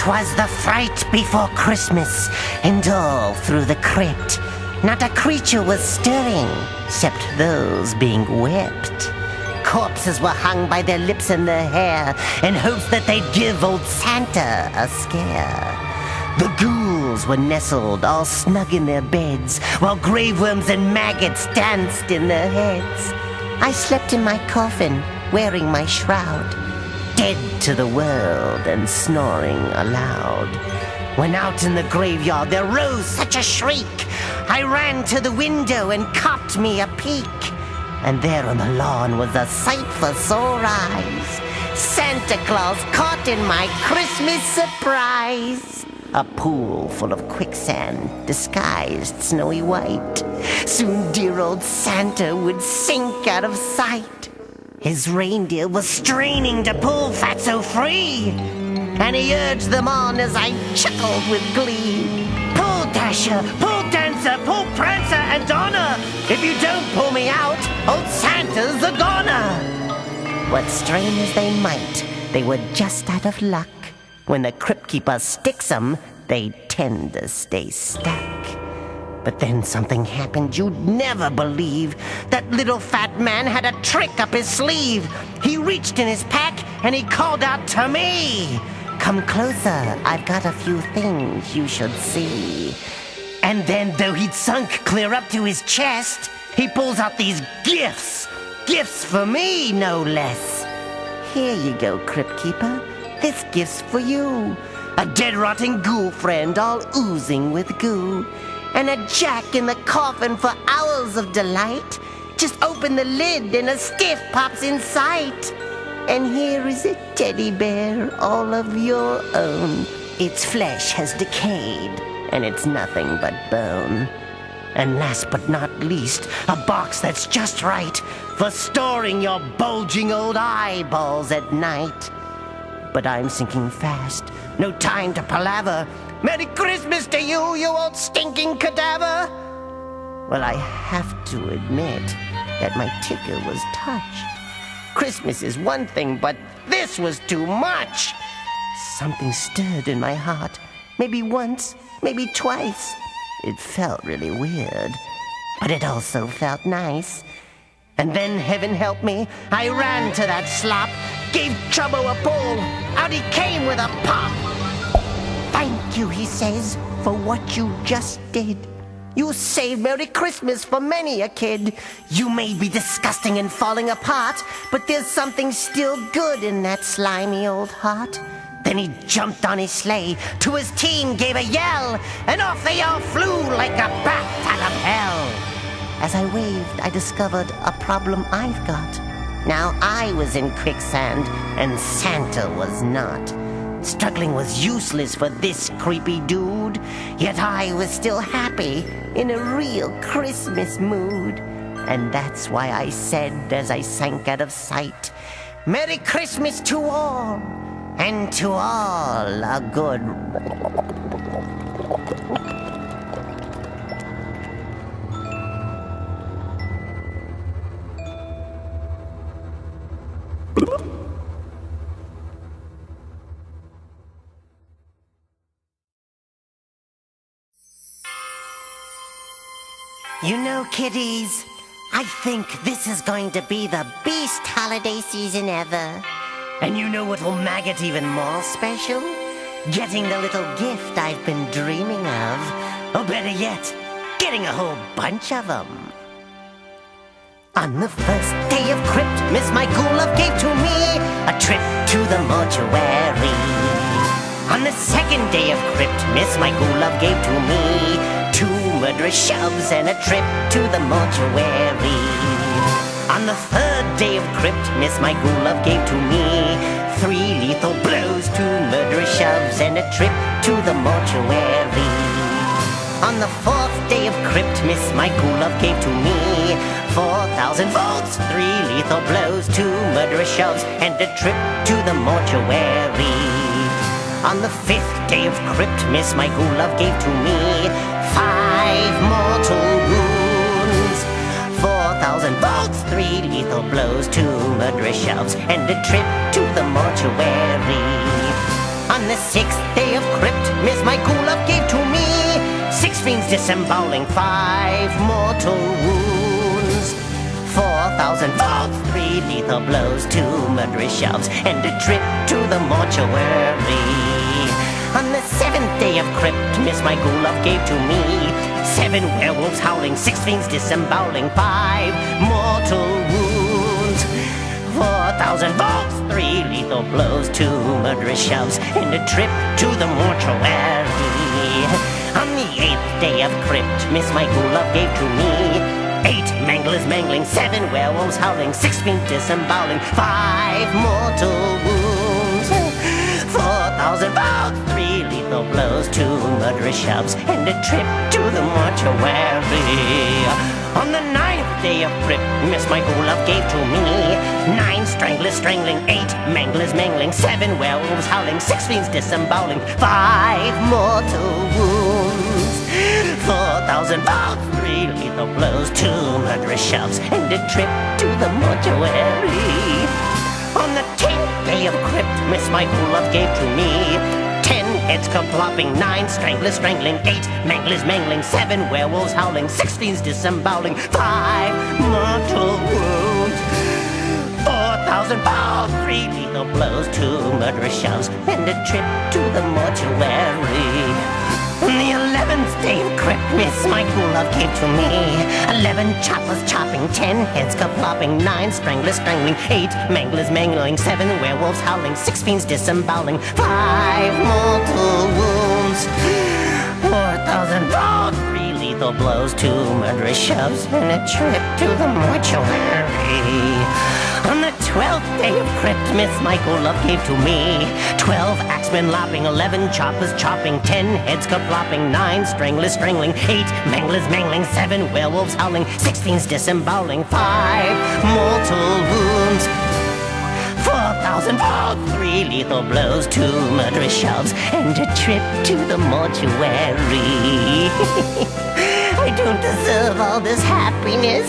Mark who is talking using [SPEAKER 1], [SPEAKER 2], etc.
[SPEAKER 1] 'Twas the fright before Christmas, and all through the crypt not a creature was stirring, except those being whipped. Corpses were hung by their lips and their hair, in hopes that they'd give old Santa a scare. The ghouls were nestled all snug in their beds, while graveworms and maggots danced in their heads. I slept in my coffin, wearing my shroud, dead to the world and snoring aloud. When out in the graveyard there rose such a shriek, I ran to the window and copped me a peek. And there on the lawn was a sight for sore eyes. Santa Claus caught in my Christmas surprise. A pool full of quicksand, disguised snowy white. Soon dear old Santa would sink out of sight. His reindeer was straining to pull Fatso free, and he urged them on as I chuckled with glee. Pull, Dasher, pull, Dancer, pull, Prancer and Donner. If you don't pull me out, old Santa's a goner. But strain as they might, they were just out of luck. When the crypt keeper sticks 'em, they tend to stay stuck. But then something happened you'd never believe. That little fat man had a trick up his sleeve. He reached in his pack and he called out to me, "Come closer, I've got a few things you should see." And then, though he'd sunk clear up to his chest, he pulls out these gifts. Gifts for me, no less. "Here you go, Crypt Keeper. This gift's for you. A dead-rotting ghoul friend all oozing with goo. And a jack in the coffin for hours of delight. Just open the lid and a stiff pops in sight. And here is a teddy bear all of your own. Its flesh has decayed, and it's nothing but bone. And last but not least, a box that's just right for storing your bulging old eyeballs at night." But I'm sinking fast, no time to palaver. "Merry Christmas to you, you old stinking cadaver!" Well, I have to admit that my ticker was touched. Christmas is one thing, but this was too much. Something stirred in my heart, maybe once, maybe twice. It felt really weird, but it also felt nice. And then, heaven help me, I ran to that slop, gave Chubbo a pull. Out he came with a pop. "Thank you," he says, "for what you just did. You saved Merry Christmas for many a kid. You may be disgusting and falling apart, but there's something still good in that slimy old heart." Then he jumped on his sleigh, to his team gave a yell, and off they all flew like a bat out of hell. As I waved, I discovered a problem I've got. Now I was in quicksand, and Santa was not. Struggling was useless for this creepy dude, yet I was still happy, in a real Christmas mood. And that's why I said as I sank out of sight, "Merry Christmas to all, and to all a good..." You know, kiddies, I think this is going to be the best holiday season ever. And you know what will make it even more special? Getting the little gift I've been dreaming of. Or better yet, getting a whole bunch of them. On the first day of Cryptmas, my ghoul love gave to me a trip to the mortuary. On the second day of Cryptmas, my ghoul love gave to me 2 murderous shoves and a trip to the mortuary. On the third day of Cryptmas, my ghoul love gave to me 3 lethal blows, 2 murderous shoves and a trip to the mortuary. On the fourth day of Cryptmas, my ghoul love gave to me 4,000 volts, 3 lethal blows, 2 murderous shoves and a trip to the mortuary. On the fifth day of Cryptmas, my ghoul love gave to me 5 mortal wounds, 4,000 volts, 3 lethal blows, 2 murderous shoves, and a trip to the mortuary. On the 6th day of crypt, Miss my ghoul love gave to me 6 fiends disemboweling, 5 mortal wounds, 4,000 volts, 3 lethal blows, 2 murderous shoves, and a trip to the mortuary. On the 7th day of crypt, Miss my ghoul love gave to me 7 werewolves howling, 6 fiends disemboweling, 5 mortal wounds, 4,000 volts, 3 lethal blows, 2 murderous shoves, and a trip to the mortuary. On the 8th day of crypt, Miss my ghoul love gave to me 8 manglers mangling, 7 werewolves howling, 6 fiends disemboweling, 5 mortal wounds, 4,000 volts, 3 lethal blows, 2 murderous shoves, and a trip to the mortuary. On the 9th day of crypt, Miss my ghoul love gave to me 9 stranglers strangling, 8 manglers mangling, 7 werewolves howling, 6 fiends disemboweling, 5 mortal wounds, 4,000 volts, 3 lethal blows, 2 murderous shoves, and a trip to the mortuary. On the 10th day of crypt, Miss my ghoul love gave to me 10 heads kerplopping, 9 stranglers strangling, 8 manglers mangling, 7 werewolves howling, 6 fiends disemboweling, 5 mortal wounds, 4,000 volts, 3 lethal blows, 2 murderous shoves, and a trip to the mortuary. On the 11th day of crypt, Miss my ghoul love gave to me 11 choppers chopping, 10 heads kerplopping, 9 stranglers strangling, 8 manglers mangling, 7 werewolves howling, 6 fiends disemboweling, 5 mortal wounds, 4,000 volts, 3 lethal blows, 2 murderous shoves, and a trip to the mortuary. On the 12th day of crypt, Miss my ghoul love gave to me 12 axemen lopping, 11 choppers chopping, 10 heads kerplopping, 9 stranglers strangling, 8 manglers mangling, 7 werewolves howling, 6 fiends disemboweling, 5 mortal wounds, 4,000 volts, 3 lethal blows, 2 murderous shoves, and a trip to the mortuary. I don't deserve all this happiness.